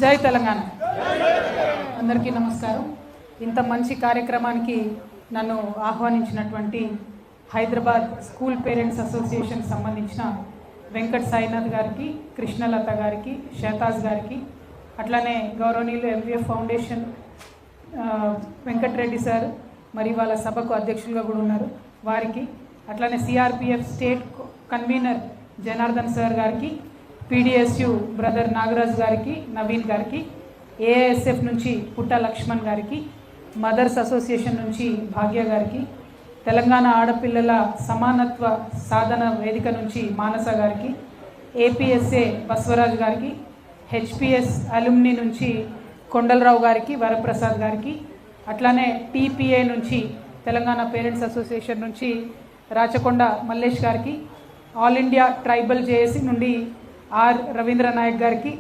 జై తెలంగాణ. అందరికీ నమస్కారం. ఇంత మంచి కార్యక్రమానికి నన్ను ఆహ్వానించినటువంటి హైదరాబాద్ స్కూల్ పేరెంట్స్ అసోసియేషన్ సంబంధించిన వెంకట్ సాయినాథ్ గారికి, కృష్ణలత గారికి, షేతాజ్ గారికి, అట్లానే గౌరవనీయులు ఎంవీఎఫ్ ఫౌండేషన్ వెంకటరెడ్డి సార్ మరి వాళ్ళ సభకు అధ్యక్షులుగా కూడా ఉన్నారు వారికి, అట్లానే CRPF state convener Janardhan sir గారికి, పీడిఎస్యు బ్రదర్ నాగరాజ్ గారికి, నవీన్ గారికి, ఏఐఎస్ఎఫ్ నుంచి పుట్ట లక్ష్మణ్ గారికి, మదర్స్ అసోసియేషన్ నుంచి భాగ్య గారికి, తెలంగాణ ఆడపిల్లల సమానత్వ సాధన వేదిక నుంచి మానస గారికి, ఏపీఎస్ఏ బస్వరాజ్ గారికి, హెచ్పిఎస్ అలుమ్ని నుంచి కొండలరావు గారికి, వరప్రసాద్ గారికి, అట్లానే టీపీఏ నుంచి తెలంగాణ పేరెంట్స్ అసోసియేషన్ నుంచి రాచకొండ మల్లేష్ గారికి, ఆల్ ఇండియా ట్రైబల్ జేఏసీ నుండి ఆర్ రవీంద్ర నాయక్ గారికి,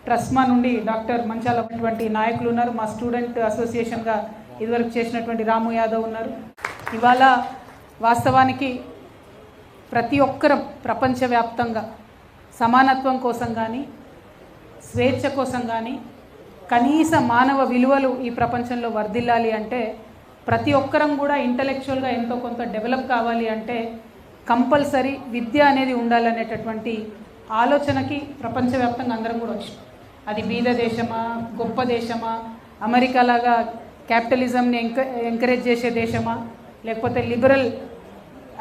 ట్రస్మా నుండి డాక్టర్ మంచాల వంటి నాయకులు ఉన్నారు. మా స్టూడెంట్ అసోసియేషన్గా ఇదివరకు చేసినటువంటి రాము యాదవ్ ఉన్నారు. ఇవాళ వాస్తవానికి ప్రతి ఒక్కరం ప్రపంచవ్యాప్తంగా సమానత్వం కోసం కానీ, స్వేచ్ఛ కోసం కానీ, కనీస మానవ విలువలు ఈ ప్రపంచంలో వర్ధిల్లాలి అంటే, ప్రతి ఒక్కరం కూడా ఇంటలెక్చువల్గా ఎంతో కొంత డెవలప్ కావాలి అంటే కంపల్సరీ విద్య అనేది ఉండాలనేటటువంటి ఆలోచనకి ప్రపంచవ్యాప్తంగా అందరం కూడా వచ్చాం. అది బీద దేశమా, గొప్ప దేశమా, అమెరికా లాగా క్యాపిటలిజంని ఎంకరేజ్ చేసే దేశమా, లేకపోతే లిబరల్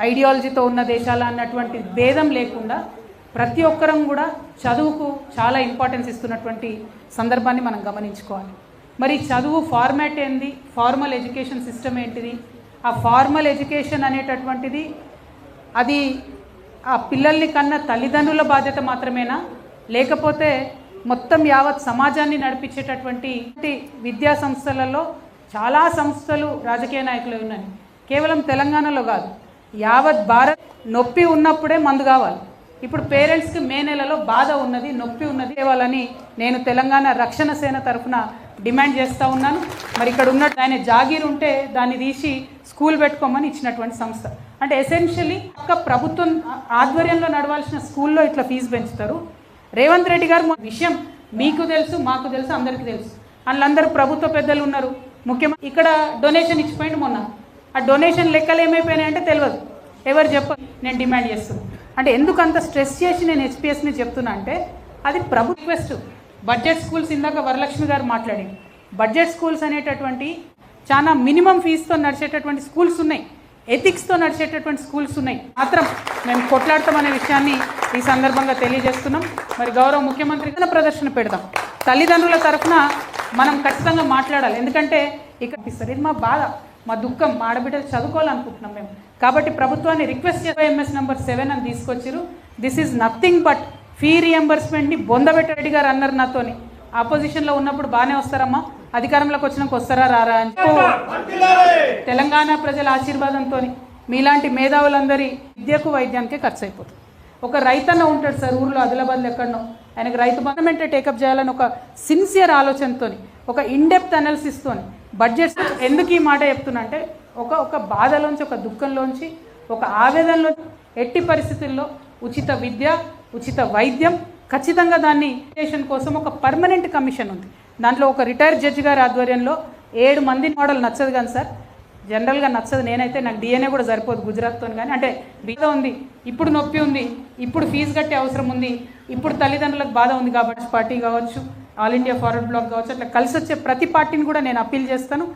ఐడియాలజీతో ఉన్న దేశాలా అన్నటువంటి భేదం లేకుండా ప్రతి ఒక్కరం కూడా చదువుకు చాలా ఇంపార్టెన్స్ ఇస్తున్నటువంటి సందర్భాన్ని మనం గమనించుకోవాలి. మరి చదువు ఫార్మాట్ ఏంది, ఫార్మల్ ఎడ్యుకేషన్ సిస్టమ్ ఏంటిది, ఆ ఫార్మల్ ఎడ్యుకేషన్ అనేటటువంటిది అది ఆ పిల్లల్ని కన్నా తల్లిదండ్రుల బాధ్యత మాత్రమేనా, లేకపోతే మొత్తం యావత్ సమాజాన్ని నడిపించేటటువంటి విద్యా సంస్థలలో చాలా సంస్థలు రాజకీయ నాయకులు ఉన్నాయి. కేవలం తెలంగాణలో కాదు, యావత్ భారత్. నొప్పి ఉన్నప్పుడే మందు కావాలి. ఇప్పుడు పేరెంట్స్కి మే నెలలో బాధ ఉన్నది, నొప్పి ఉన్నది వాళ్ళని నేను తెలంగాణ రక్షణ సేన తరఫున డిమాండ్ చేస్తూ ఉన్నాను. మరి ఇక్కడ ఉన్నట్టు ఆయన జాగీర్ ఉంటే దాన్ని తీసి స్కూల్ పెట్టుకోమని ఇచ్చినటువంటి సంస్థ. అంటే ఎసెన్షియలీ ఒక్క ప్రభుత్వం ఆధ్వర్యంలో నడవాల్సిన స్కూల్లో ఇట్లా ఫీజు పెంచుతారు. రేవంత్ రెడ్డి గారు విషయం మీకు తెలుసు, మాకు తెలుసు, అందరికీ తెలుసు. వాళ్ళందరూ ప్రభుత్వ పెద్దలు ఉన్నారు. ముఖ్యమంత్రి ఇక్కడ డొనేషన్ ఇచ్చిపోయింది మొన్న. ఆ డొనేషన్ లెక్కలు ఏమైపోయినాయంటే తెలియదు, ఎవరు చెప్పరు. నేను డిమాండ్ చేస్తున్నాను. అంటే ఎందుకు అంత స్ట్రెస్ చేసి నేను హెచ్పిఎస్ని చెప్తున్నా అంటే అది ప్రభుత్వ రిక్వెస్ట్. బడ్జెట్ స్కూల్స్ ఇందాక వరలక్ష్మి గారు మాట్లాడింది. బడ్జెట్ స్కూల్స్ అనేటటువంటి చాలా మినిమం ఫీజుతో నడిచేటటువంటి స్కూల్స్ ఉన్నాయి, ఎథిక్స్తో నడిచేటటువంటి స్కూల్స్ ఉన్నాయి. మాత్రం మేము కొట్లాడతామనే విషయాన్ని ఈ సందర్భంగా తెలియజేస్తున్నాం. మరి గౌరవ ముఖ్యమంత్రి ప్రదర్శన పెడదాం. తల్లిదండ్రుల తరఫున మనం ఖచ్చితంగా మాట్లాడాలి. ఎందుకంటే ఇక్కడ ఇది మా బాధ, మా దుఃఖం, మా ఆడబిడ్డలు చదువుకోవాలనుకుంటున్నాం మేము. కాబట్టి ప్రభుత్వాన్ని రిక్వెస్ట్ చేసే ఎంఎస్ నెంబర్ 7 అని తీసుకొచ్చారు. This is nothing but fee రియంబర్స్మెంట్ని బొందబెట్టరెడ్డి గారు అన్నారు నాతోని. ఆపోజిషన్లో ఉన్నప్పుడు బాగానే వస్తారమ్మా, అధికారంలోకి వచ్చినాక వస్తారా రారా అని. తెలంగాణ ప్రజల ఆశీర్వాదంతో మీలాంటి మేధావులందరి విద్యకు వైద్యానికే ఖర్చు అయిపోతుంది. ఒక రైతన్న ఉంటాడు సార్ ఊర్లో, ఆదిలాబాద్లో ఎక్కడనో, ఆయనకు రైతు బంధమెంటే టేకప్ చేయాలని ఒక సిన్సియర్ ఆలోచనతో, ఒక ఇన్డెప్త్ అనాలిసిస్తో బడ్జెట్. ఎందుకు ఈ మాట చెప్తున్నా అంటే ఒక బాధలోంచి, ఒక దుఃఖంలోంచి, ఒక ఆవేదనలో ఎట్టి పరిస్థితుల్లో ఉచిత విద్య, ఉచిత వైద్యం ఖచ్చితంగా దాన్ని ఎడ్యుకేషన్ కోసం ఒక పర్మనెంట్ కమిషన్ ఉంది. దాంట్లో ఒక రిటైర్డ్ జడ్జి గారి ఆధ్వర్యంలో 7 మంది మోడల్ నచ్చదు కానీ సార్, జనరల్గా నచ్చదు. నేనైతే నాకు డిఎన్ఏ కూడా సరిపోదు గుజరాత్తో కానీ. అంటే బాధ ఉంది, ఇప్పుడు నొప్పి ఉంది, ఇప్పుడు ఫీజు కట్టే అవసరం ఉంది, ఇప్పుడు తల్లిదండ్రులకు బాధ ఉంది కాబట్టి పార్టీ కావచ్చు, ఆల్ ఇండియా ఫార్వర్డ్ బ్లాక్ కావచ్చు, అట్లా కలిసి వచ్చే ప్రతి పార్టీని కూడా నేను అప్పీల్ చేస్తాను.